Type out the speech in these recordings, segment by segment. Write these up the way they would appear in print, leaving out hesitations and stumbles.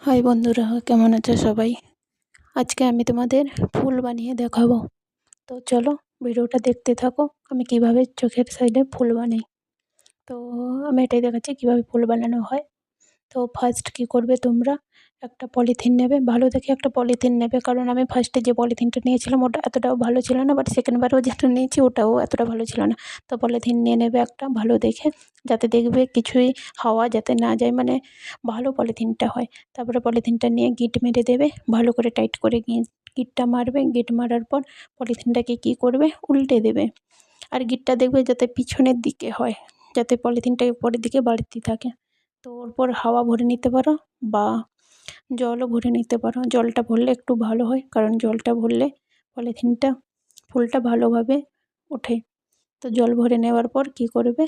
High বন্ধুরা, কেমন আছো সবাই? আজকে আমি তোমাদের ফুল বানিয়ে দেখাবো। তো চলো ভিডিওটা দেখতে থাকো, আমি কিভাবে চোখের সাইডে ফুল বানাই। তো আমি এটাই দেখাচ্ছি কিভাবে ফুল বানানো হয়। তো ফার্স্ট কি করবে তোমরা, একটা পলিথিন নেবে, ভালো দেখে একটা পলিথিন নেবে, কারণ আমি ফার্স্টে যে পলিথিনটা নিয়েছিলাম ওটা এতটাও ভালো ছিল না, বাট সেকেন্ডবারও যেটা নিয়েছি ওটাও এতটা ভালো ছিল না। তো পলিথিন নিয়ে নেবে একটা ভালো দেখে, যাতে দেখবে কিছুই হাওয়া যাতে না যায়, মানে ভালো পলিথিনটা হয়। তারপরে পলিথিনটা নিয়ে গিট মেরে দেবে, ভালো করে টাইট করে গিটটা মারবে। গিট মারার পর পলিথিনটাকে কী করবে, উল্টে দেবে। আর গিটটা দেখবে যাতে পিছনের দিকে হয়, যাতে পলিথিনটা উপরের দিকে বাড়তি থাকে। তো ওর হাওয়া ভরে নিতে পারো বা জলও ভরে নিতে পারো। জলটা ভরলে একটু ভালো হয়, কারণ জলটা ভরলে পলিথিনটা ফুলটা ভালোভাবে ওঠে। তো জল ভরে নেওয়ার পর কী করবে,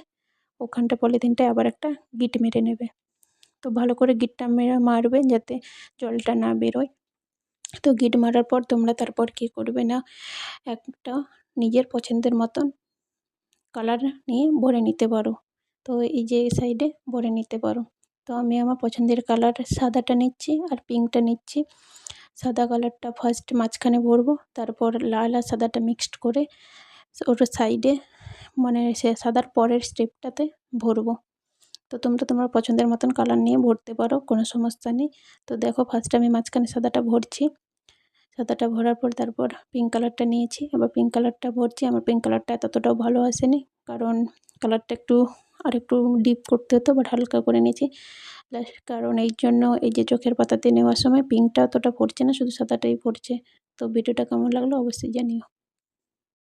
ওখানটা পলিথিনটায় আবার একটা গিট মেরে নেবে। তো ভালো করে গিটটা মারবে যাতে জলটা না বেরোয়। তো গিট মারার পর তোমরা তারপর কী করবে না, একটা নিজের পছন্দের মতন কালার নিয়ে ভরে নিতে পারো। তো এই যে সাইডে ভরে নিতে পারো। তো আমি আমার পছন্দের কালার সাদাটা নিচ্ছি আর পিঙ্কটা নিচ্ছি। সাদা কালারটা ফার্স্ট মাঝখানে ভরবো, তারপর লাল আর সাদাটা মিক্সড করে ওর সাইডে, মানে সে সাদার পরের স্টেপটাতে ভরবো। তো তোমরা তোমার পছন্দের মতন কালার নিয়ে ভরতে পারো, কোনো সমস্যা নেই। তো দেখো ফার্স্ট আমি মাঝখানে সাদাটা ভরছি। সাদাটা ভরার পর তারপর পিঙ্ক কালারটা নিয়েছি, আবার পিঙ্ক কালারটা ভরছি। আমার পিঙ্ক কালারটা ততটাও ভালো আসেনি, কারণ কালারটা আরেকটু ডিপ করতে হতো, বাট হালকা করে নিয়েছি। কারণ এই জন্য এই যে চোখের পাতাতে নেওয়ার সময় পিঙ্কটা অতটা পড়ছে না, শুধু সাদাটাই পড়ছে। তো ভিডিওটা কেমন লাগলো অবশ্যই জানিও।